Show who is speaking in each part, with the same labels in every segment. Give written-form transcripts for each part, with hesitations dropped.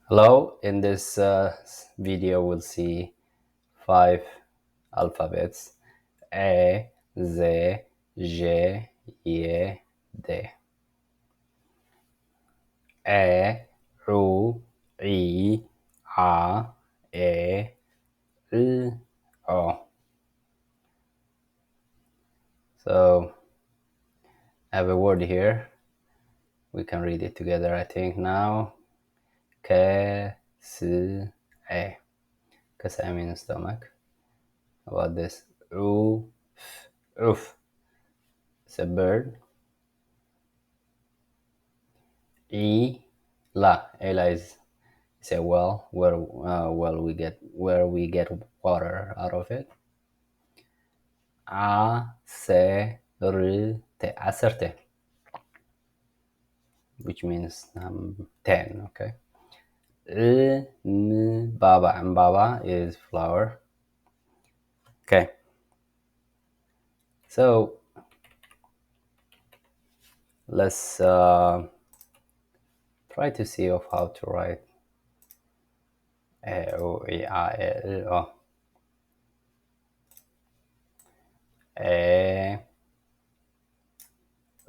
Speaker 1: Hello, in this video we'll see 5 alphabets: A, Z, J, Y, D. A, U, I, A, E, I, O. So I have a word here. We can read it together, I think, now. K, S, A. Kasa means stomach. How about this? Oof, oof. It's a bird. Ela is a well where we get water out of it. Acerte, which means 10. Okay. Mbaba is flower. Okay. So let's try to see of how to write A, O, E, A, E, O. A,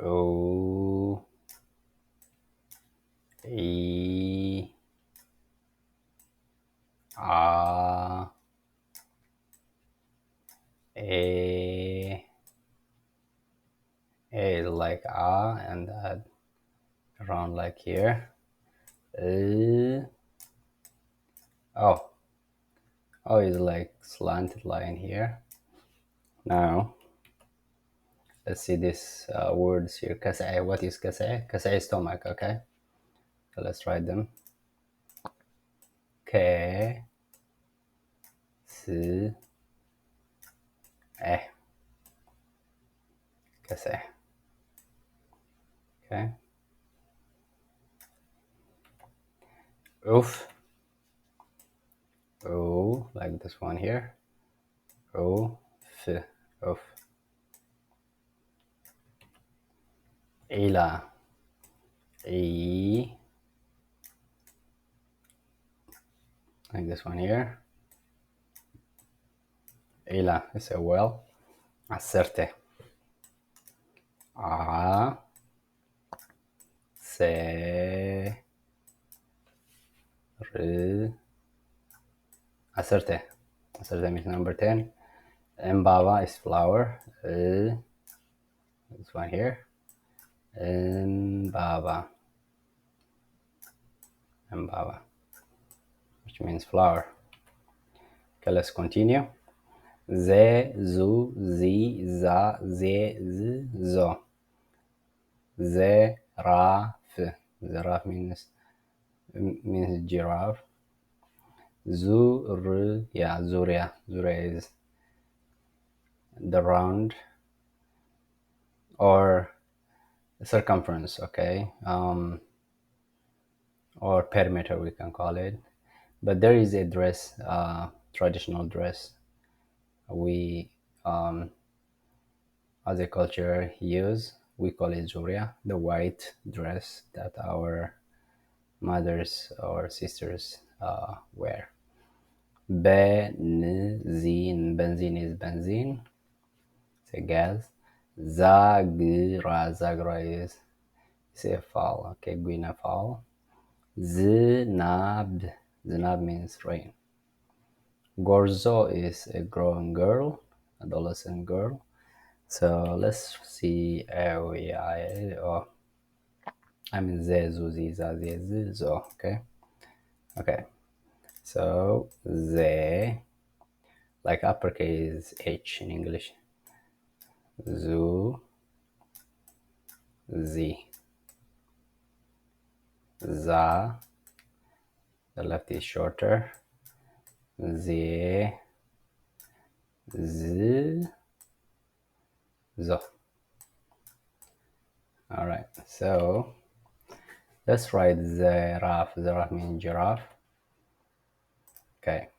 Speaker 1: O, E, A, A is like A and that around like here. O is like slanted line here. Now let's see these words here. Kasai. What is kasai? Kasai is stomach. Okay, so let's write them. K, S, E, kasai. Okay. Oof. O, like this one here. O, F, oof. Ila, E, like this one here. Ila is a well. Acerte. A, C, R, Acerte. Acerte means number 10. Mbaba is flower. This one here. Mbaba, which means flower. Okay, let's continue. Ze, zu, zi, za, ze, z, zo. Zeraf. Zeraf means giraffe. Zuria. Zuria is the round or circumference, okay, or perimeter we can call it. But there is a dress, traditional dress we as a culture use. We call it zuria, the white dress that our mothers or sisters wear. Benzene. Benzene is benzene. It's a gas. Zagra is a fall. Okay, guina fall. Znab means rain. Gorzo is a growing girl, adolescent girl. So let's see. I mean zezu, ziza, zo. Okay. So ze, like uppercase H in English. Zu, zi, za. The left is shorter. Ze, z, zo. All right. So let's write zeraf. Zeraf means giraffe. Okay.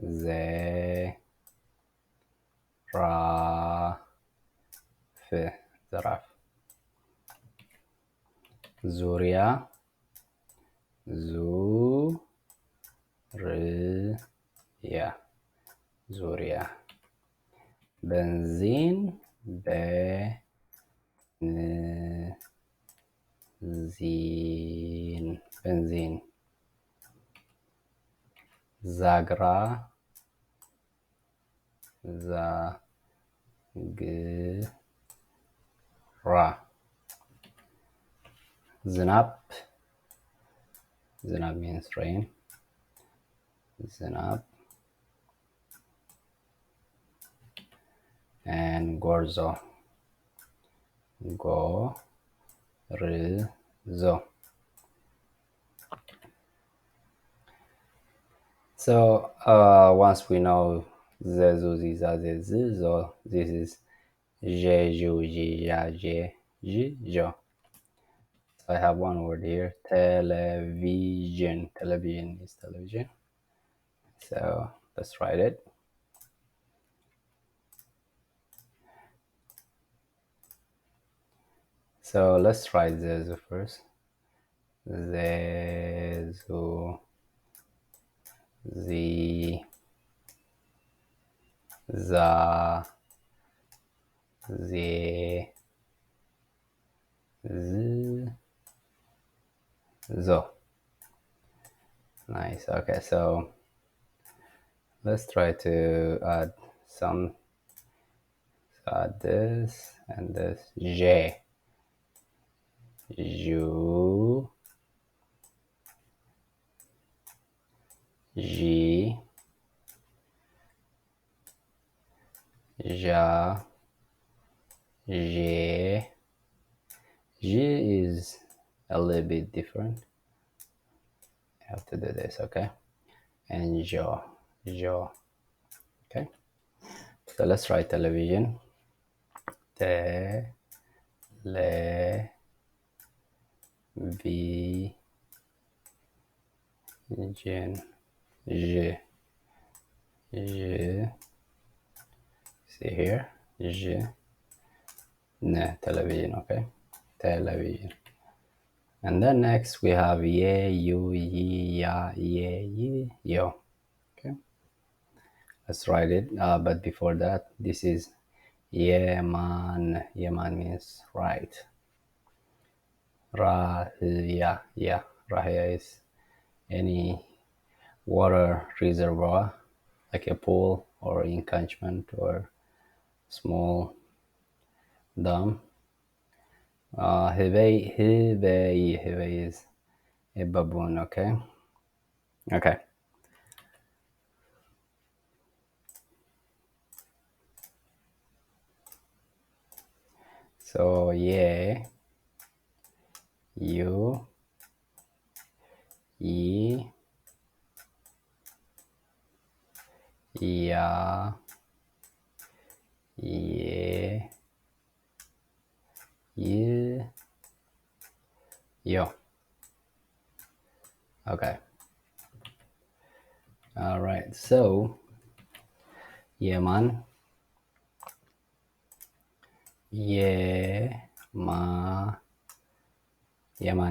Speaker 1: Zeraf. Zuria. ዙርያ ዙርያ በንዚን በንዚን ዛግራ ዛግራ ዝናብ means rain ዝናብ and ጎርዞ ጎርዞ. So once we know zezu ziza zezi, so this is jeju jija je jo. So I have one word here, television. Television is television. So let's write it. So let's try zezu first. Zezu zi za ze z zo. Nice. Okay, so let's try to add some. So add this and this. Je ju ji ja je. Ji is a little bit different. I have to do this, okay? And jo. Okay, so let's try television. Television. Je. See here. Je. Ne, television, okay? Television. And then next we have ye, you, ye, ya, ye, yo. Okay, let's write it. But before that, this is yeman. Yeman means right. Rahya. Rahya is any water reservoir, like a pool or encampment or small dam. Hibay is a baboon. Okay. So yeah, you, ye, ya, ye, yo. Okay. All right. So yeman. Yeman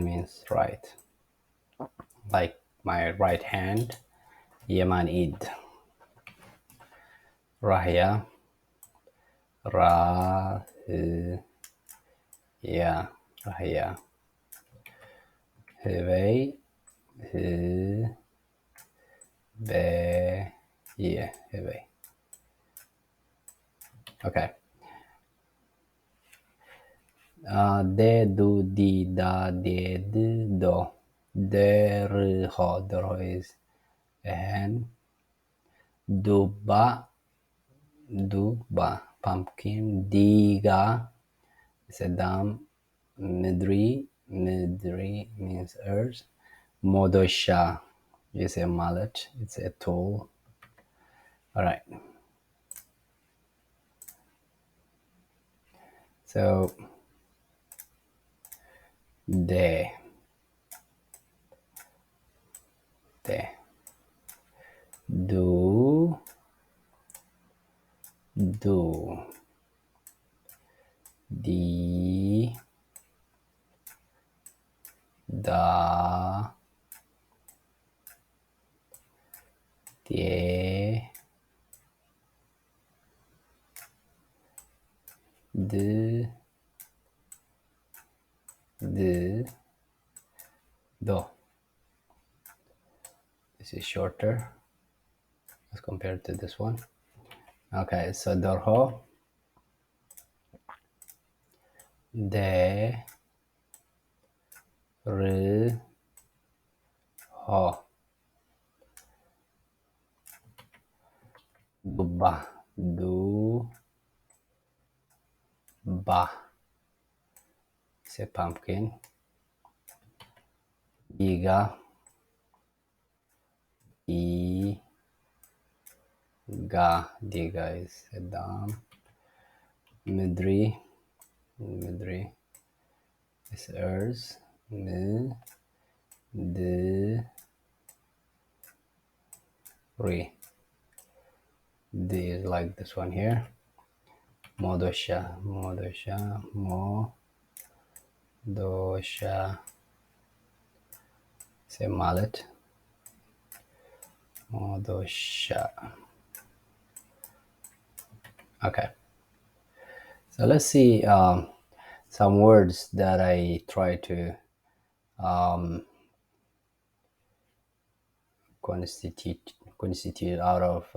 Speaker 1: means right. Like my right hand. Yeman id. Rahya. Rahya. Hibay. Hibay. Okay. De, du, di, da, de, do. Derho is a hen. Duba, pumpkin. Diga is a dam. Midri means earth. Modosha is a mallet. It's a tool. All right. So de. Do. Di. Da. do. This is shorter as compared to this one. Okay, so dorho, de, r, ho, duba, du, ba. It's a pumpkin. Diga, diga is a dam. Midri is earth. D is like this one here. Modosha, say mallet. Modosha. Okay, so let's see some words that I try to constitute out of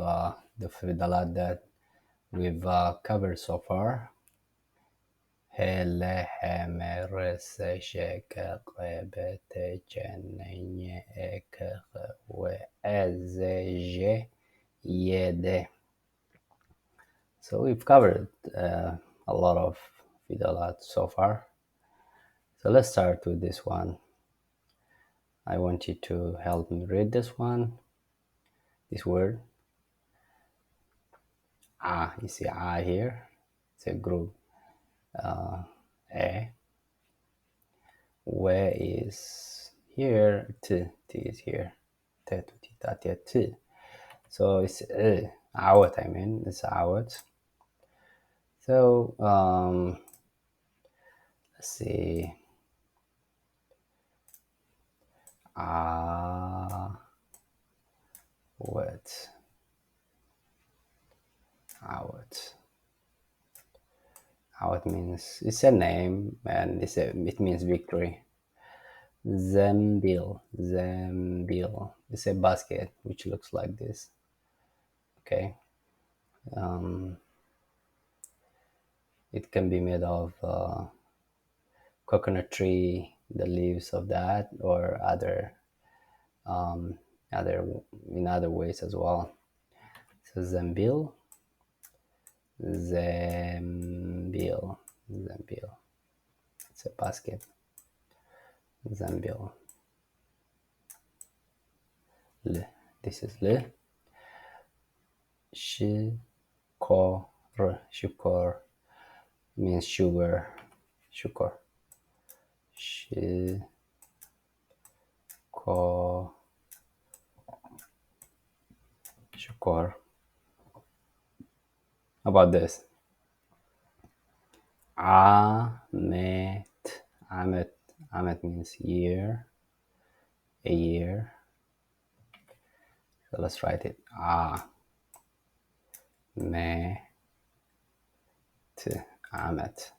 Speaker 1: the fidalat that we've covered so far. Hele, hemerese, sheke, qebete, chenenye, eke, we, ezeje, yede. So we've covered a lot of fidalat so far. So let's start with this one. I want you to help me read this one. This word. You see here. It's a group. A. Where is here? T is here. T. So it's awat. I mean, it's awat. So let's see. What? Awat means it's a name and it means victory. Zembil. It's a basket which looks like this. Okay. It can be made of coconut tree, the leaves of that, or in other ways as well. So zembil. It's a basket. Zembil. This is le. Shukor means sugar. Shukor. Shukor. How about this? Amet means year. A year. So let's write it. Amet.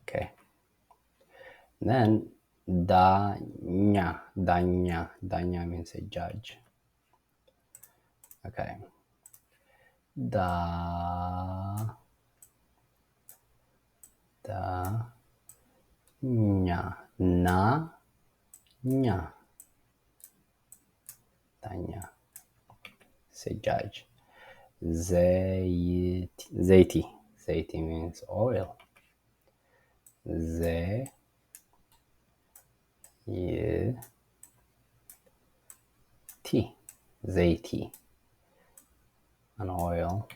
Speaker 1: Okay. Then Danya means a judge. Okay. Danya. Say judge. Zaiti means oil. Zaiti, an oil.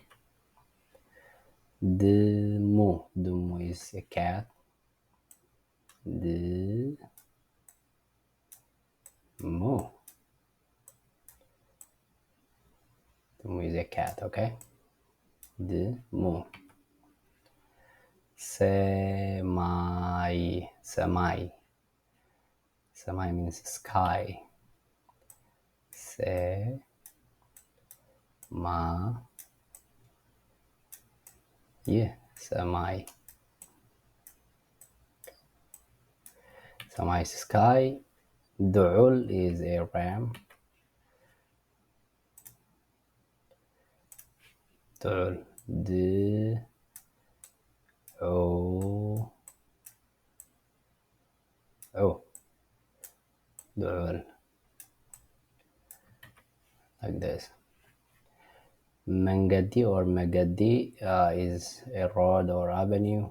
Speaker 1: Dumu is a cat. Dumu is a cat, okay? Dumu. Semai means sky. ሰማይ ሰማይ is sky. ድዑል is a ram. ድዑል ድዑል like this. መንገዲ or መገዲ is a road or avenue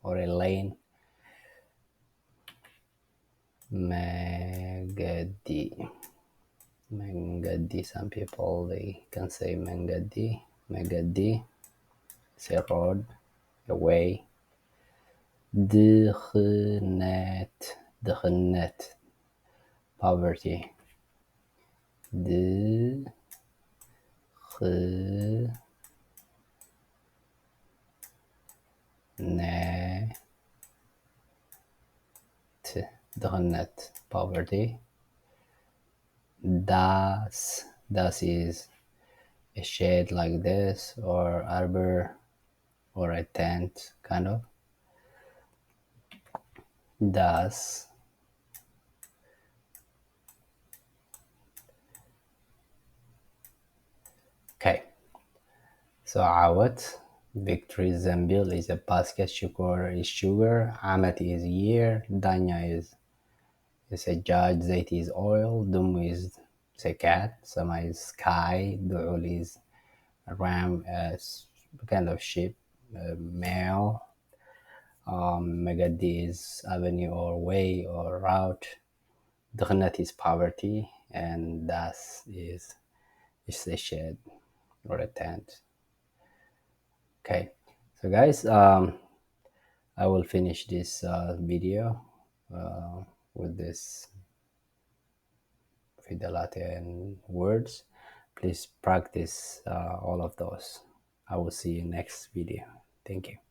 Speaker 1: or a lane. Megadi. Some people they can say Megadi. It's a road, a way. ድኽነት poverty. ድኽነት poverty. Das is a shade like this, or arbor, or a tent kind of. Das. Okay, so عوت. Victory Zambil is a basket. Shukor is sugar. Amat is year. Danya is a judge. Zait is oil. Dum is a cat. Sama is sky. Du'ul is a ram, kind of sheep, male. Megadi is avenue or way or route. Dukhnat is poverty, and das is a shed or a tent. Okay, so guys, I will finish this video with this fidelity and words. Please practice all of those. I will see you next video. Thank you.